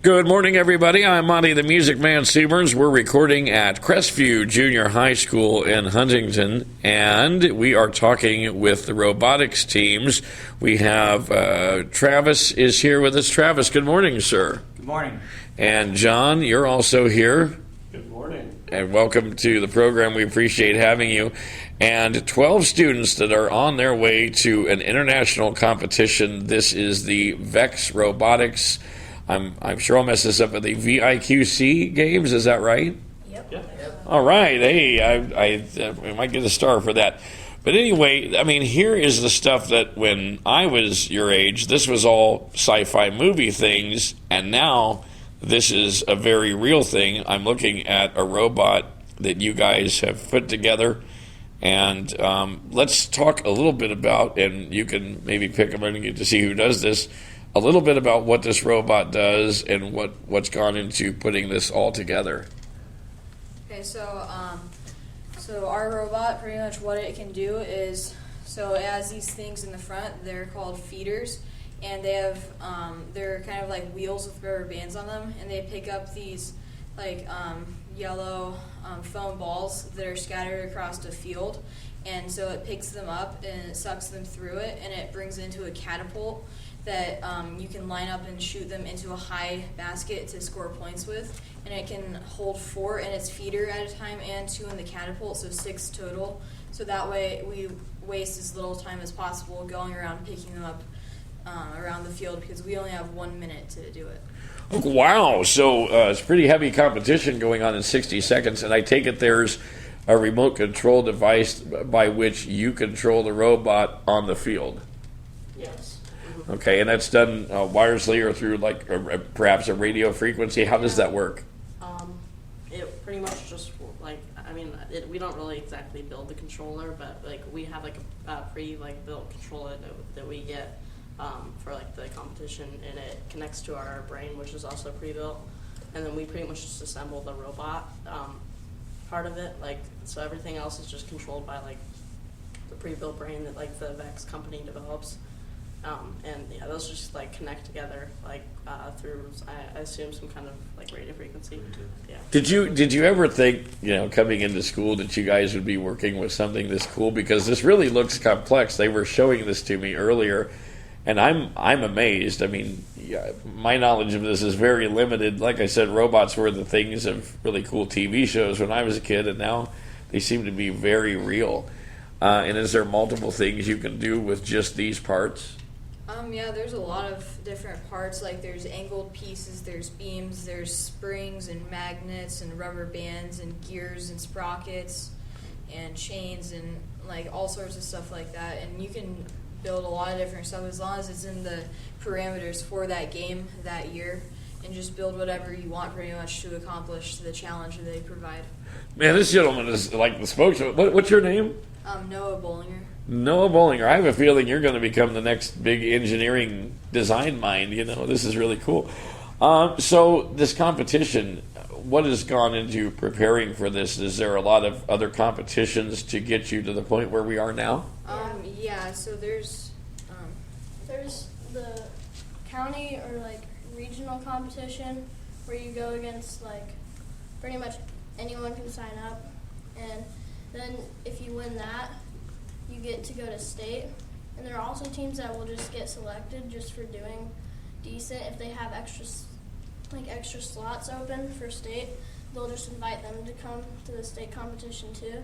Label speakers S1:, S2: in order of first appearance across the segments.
S1: Good morning, everybody. I'm Monty the Music Man Seaburns. We're recording at Crestview Junior High School in Huntington, and we are talking with the robotics teams. We have Travis is here with us. Travis, good morning, sir.
S2: Good morning.
S1: And John, you're also here.
S3: Good morning.
S1: And welcome to the program. We appreciate having you. And 12 students that are on their way to an international competition. This is the VIQC Robotics. I'm sure I'll mess this up, but the VIQC games, is that right?
S2: Yep.
S1: All right. Hey, I might get a star for that. But anyway, I mean, here is the stuff that when I was your age, this was all sci-fi movie things, and now this is a very real thing. I'm looking at a robot that you guys have put together, and let's talk a little bit about, and you can maybe pick them and get to see who does this, a little bit about what this robot does and what's gone into putting this all together.
S4: Okay, so our robot, pretty much what it can do is, so it has these things in the front. They're called feeders, and they have they're kind of like wheels with rubber bands on them, and they pick up these like yellow foam balls that are scattered across the field, and so it picks them up and it sucks them through it, and it brings it into a catapult that you can line up and shoot them into a high basket to score points with, and it can hold 4 in its feeder at a time and 2 in the catapult, so 6 total. So that way we waste as little time as possible going around picking them up around the field, because we only have 1 minute to do it.
S1: Oh, wow, so it's pretty heavy competition going on in 60 seconds, and I take it there's a remote control device by which you control the robot on the field.
S2: Yes.
S1: Okay, and that's done wirelessly or through like perhaps a radio frequency. How does that work?
S2: It pretty much just we don't really exactly build the controller, but like we have like a built controller that we get for like the competition, and it connects to our brain, which is also pre-built, and then we pretty much just assemble the robot part of it. Like, so everything else is just controlled by like the pre-built brain that like the VIQC company develops. And yeah, those just like connect together like through I assume some kind of like radio frequency. Yeah.
S1: Did you ever think, coming into school, that you guys would be working with something this cool? Because this really looks complex. They were showing this to me earlier, and I'm amazed. I mean, my knowledge of this is very limited. Like I said, robots were the things of really cool TV shows when I was a kid, and now they seem to be very real. And is there multiple things you can do with just these parts?
S4: Yeah, there's a lot of different parts. Like there's angled pieces, there's beams, there's springs and magnets and rubber bands and gears and sprockets and chains and like all sorts of stuff like that. And you can build a lot of different stuff as long as it's in the parameters for that game that year, and just build whatever you want pretty much to accomplish the challenge that they provide.
S1: Man, this gentleman is like the spokesman. What's your name?
S4: Noah Bollinger.
S1: Noah Bollinger. I have a feeling you're going to become the next big engineering design mind. This is really cool. So this competition, what has gone into preparing for this? Is there a lot of other competitions to get you to the point where we are now?
S4: Yeah, so there's
S5: the county or like regional competition where you go against like pretty much anyone can sign up, and then if you win that, you get to go to state. And there are also teams that will just get selected just for doing decent. If they have extra slots open for state, they'll just invite them to come to the state competition too.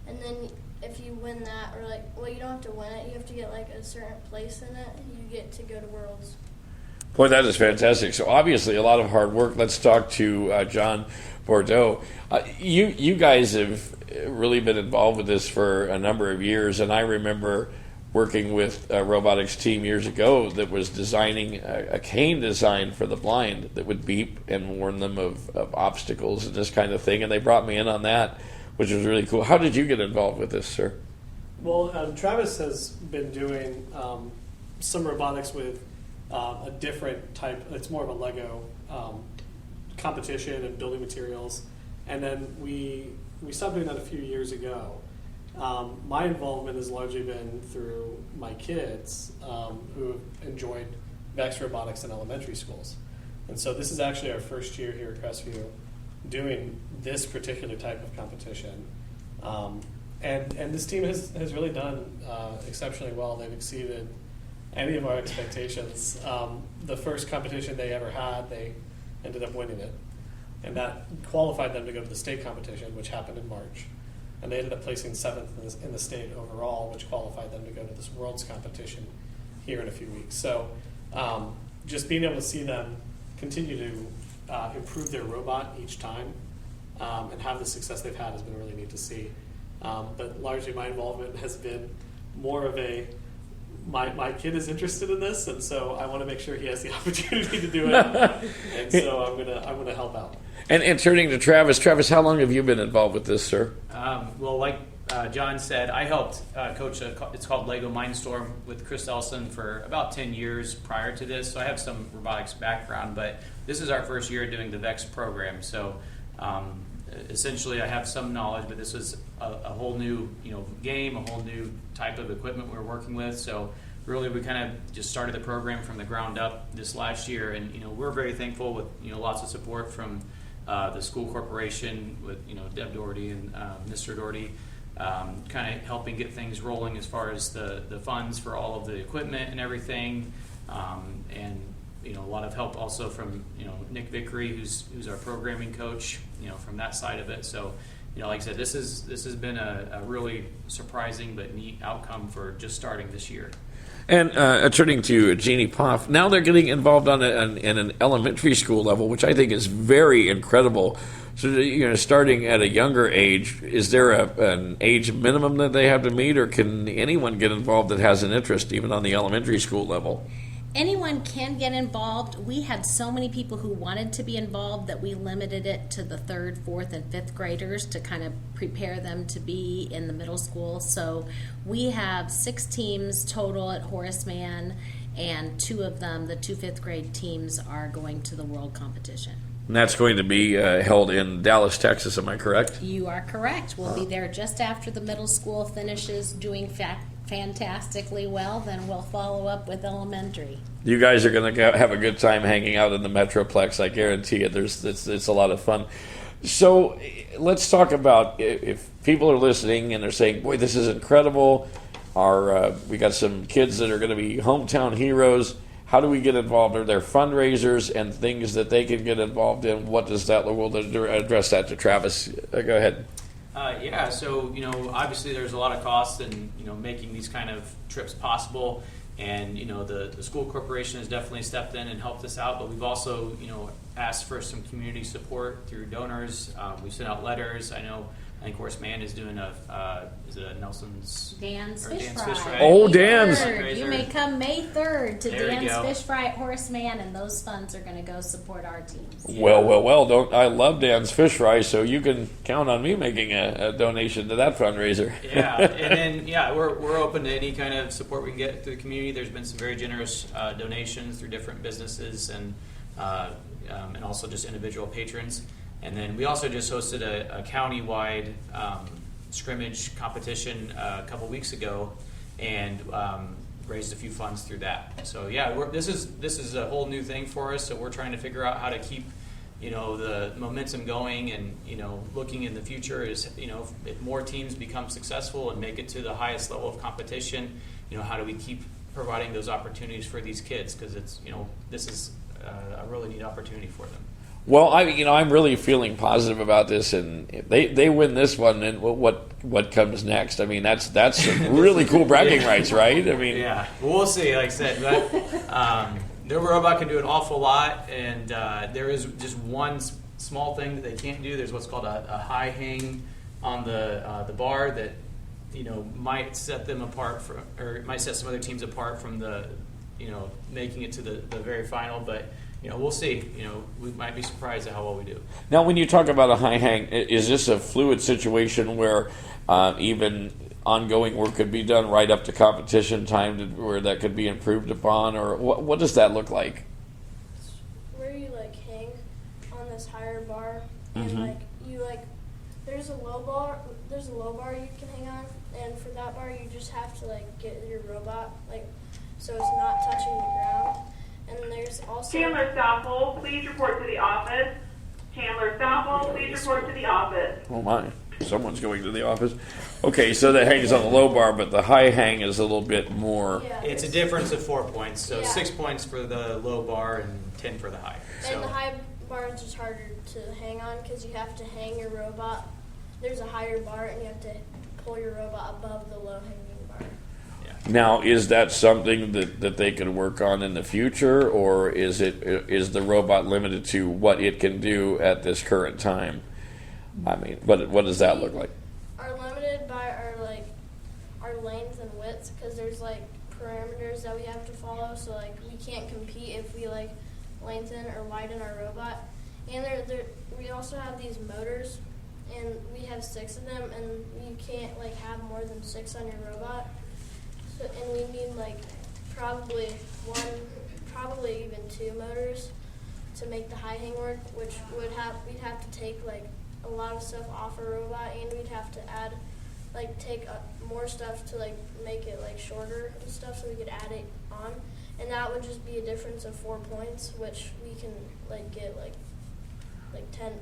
S5: And then if you win that, or you don't have to win it, you have to get like a certain place in it, you get to go to Worlds.
S1: Boy, that is fantastic. So obviously a lot of hard work. Let's talk to John Bordeaux. You guys have really been involved with this for a number of years, and I remember working with a robotics team years ago that was designing a cane design for the blind that would beep and warn them of obstacles and this kind of thing, and they brought me in on that, which was really cool. How did you get involved with this, sir?
S3: Well, Travis has been doing some robotics with a different type. It's more of a Lego competition and building materials, and then we stopped doing that a few years ago. My involvement has largely been through my kids who have enjoyed VIQC robotics in elementary schools. And so this is actually our first year here at Crestview doing this particular type of competition. And this team has really done exceptionally well. They've exceeded any of our expectations. The first competition they ever had, they ended up winning it. And that qualified them to go to the state competition, which happened in March. And they ended up placing 7th in the state overall, which qualified them to go to this World's competition here in a few weeks. So just being able to see them continue to improve their robot each time and have the success they've had has been really neat to see. But largely my involvement has been more of my kid is interested in this, and so I want to make sure he has the opportunity to do it. And so I'm gonna help out.
S1: And turning to Travis, how long have you been involved with this, sir?
S6: Well, like John said, I helped coach it's called Lego Mindstorm with Chris Elson for about 10 years prior to this, so I have some robotics background, but this is our first year doing the VIQC program, so essentially I have some knowledge, but this is a whole new game, a whole new type of equipment we're working with, so really we kind of just started the program from the ground up this last year, and we're very thankful with lots of support from the school corporation with Deb Doherty and Mr. Doherty, kind of helping get things rolling as far as the funds for all of the equipment and everything, and a lot of help also from Nick Vickery, who's our programming coach, from that side of it. So like I said, this has been a really surprising but neat outcome for just starting this year.
S1: And turning to Jeannie Poff, now they're getting involved in an elementary school level, which I think is very incredible. So, starting at a younger age, is there an age minimum that they have to meet, or can anyone get involved that has an interest, even on the elementary school level?
S7: Anyone can get involved. We had so many people who wanted to be involved that we limited it to the 3rd, 4th, and 5th graders to kind of prepare them to be in the middle school. So we have 6 teams total at Horace Mann, and 2 of them, the 2 5th grade teams, are going to the world competition.
S1: And that's going to be held in Dallas, Texas, am I correct?
S7: You are correct. We'll be there just after the middle school finishes doing fantastically well, then we'll follow up with elementary.
S1: You guys are going to have a good time hanging out in the Metroplex, I guarantee it. It's a lot of fun. So let's talk about, if people are listening and they're saying, boy, this is incredible, we got some kids that are going to be hometown heroes. How do we get involved? Are there fundraisers and things that they can get involved in? What does that look? We'll address that to Travis. Go ahead.
S6: Yeah, so obviously there's a lot of costs in making these kind of trips possible, and the school corporation has definitely stepped in and helped us out. But we've also asked for some community support through donors. We've sent out letters. I think Horace Mann is doing is it a Nelson's?
S7: Dan's Fish
S6: Fish
S7: Fry.
S1: Oh,
S7: May
S1: Dan's.
S7: 3rd. You may come May 3rd to
S6: There you
S7: Dan's
S6: go.
S7: Fish Fry at Horace Mann, and those funds are going to go support our teams.
S1: Well, I love Dan's Fish Fry, so you can count on me making a donation to that fundraiser.
S6: Yeah, and then we're open to any kind of support we can get through the community. There's been some very generous donations through different businesses and also just individual patrons. And then we also just hosted a county-wide scrimmage competition a couple weeks ago, and raised a few funds through that. So this is a whole new thing for us. So we're trying to figure out how to keep the momentum going, and looking in the future is if more teams become successful and make it to the highest level of competition, how do we keep providing those opportunities for these kids, because it's this is a really neat opportunity for them.
S1: Well, I'm really feeling positive about this, and they win this one, and what comes next? I mean, that's really cool bragging rights, right? I mean,
S6: yeah, we'll see. Like I said, but their robot can do an awful lot, and there is just one small thing that they can't do. There's what's called a high hang on the bar that might set them apart or might set some other teams apart from the making it to the very final, but. We'll see. We might be surprised at how well we do.
S1: Now, when you talk about a high hang, is this a fluid situation where even ongoing work could be done right up to competition time, where that could be improved upon, or what does that look like?
S5: Where you hang on this higher bar, and there's a low bar you can hang on, and for that bar you just have to get your robot so it's not touching the ground. And there's also
S8: Chandler Stoffel, please report to the office. Chandler Stoffel, please report to the office.
S1: Oh my, someone's going to the office. Okay, so that hangs on the low bar, but the high hang is a little bit more.
S5: yeah.
S6: It's a difference of 4 points, so
S5: Yeah.
S6: 6 points for the low bar and 10 for the high.
S5: And the
S6: So
S5: high bar is just harder to hang on because you have to hang your robot. There's a higher bar and you have to pull your robot above the low hanging bar.
S1: Now, is that something that they could work on in the future, or is the robot limited to what it can do at this current time? I mean, what does that look like?
S5: Are limited by our length and width because there's parameters that we have to follow. So we can't compete if we lengthen or widen our robot. And we also have these motors, and we have 6 of them, and you can't have more than 6 on your robot. So, and we need probably even 2 motors to make the high hang work, which we'd have to take a lot of stuff off a robot, and we'd have to add take more stuff to make it shorter and stuff, so we could add it on, and that would just be a difference of 4 points, which we can get 10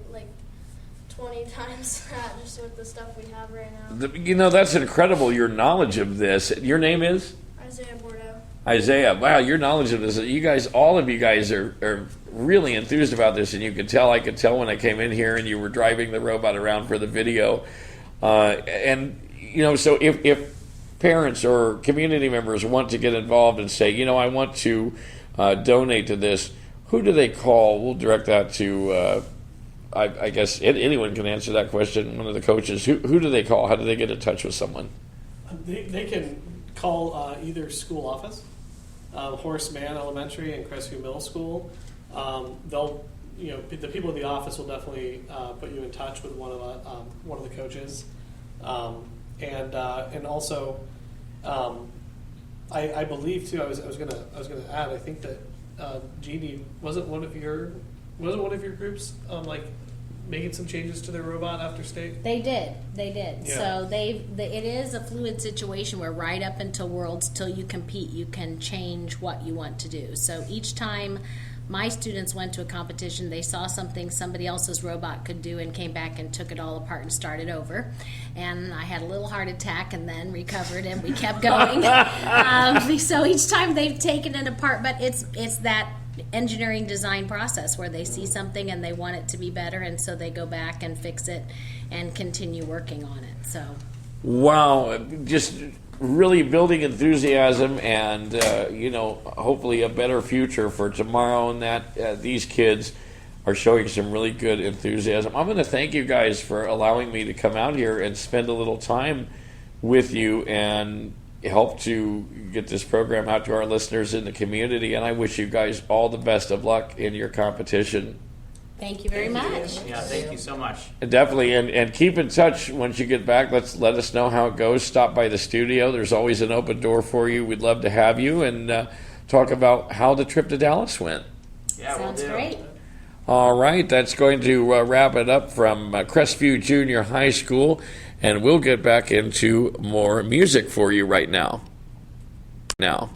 S5: 20 times that just with the stuff we have right now.
S1: That's incredible, your knowledge of this. Your name is?
S5: Isaiah Bordeaux.
S1: Isaiah. Wow, your knowledge of this. You guys, all of you guys are really enthused about this, and I could tell when I came in here and you were driving the robot around for the video. So if parents or community members want to get involved and say, I want to donate to this, who do they call? We'll direct that to... I guess anyone can answer that question. One of the coaches. Who do they call? How do they get in touch with someone?
S3: They can call either school office, Horace Mann Elementary and Crestview Middle School. They'll, the people in the office will definitely put you in touch with one of the coaches, and also, I believe too. I was gonna add. I think that Jeannie wasn't one of your groups making some changes to their robot after state?
S7: They did.
S3: Yeah.
S7: So it is a fluid situation where right up until Worlds, till you compete, you can change what you want to do. So each time my students went to a competition, they saw something somebody else's robot could do and came back and took it all apart and started over. And I had a little heart attack and then recovered, and we kept going. So each time they've taken it apart, but it's that engineering design process where they see something and they want it to be better, and so they go back and fix it and continue working on it. So
S1: wow, just really building enthusiasm and hopefully a better future for tomorrow, and that these kids are showing some really good enthusiasm. I'm going to thank you guys for allowing me to come out here and spend a little time with you and help to get this program out to our listeners in the community, and I wish you guys all the best of luck in your competition.
S7: thank you very much.
S6: yeah, thank you so much.
S1: Definitely, and keep in touch once you get back. Let us know how it goes. Stop by the studio. There's always an open door for you. We'd love to have you and talk about how the trip to Dallas went.
S6: Yeah,
S7: Sounds
S6: we'll do.
S7: great.
S1: All right, that's going to wrap it up from Crestview Junior High School, and we'll get back into more music for you right now. Now.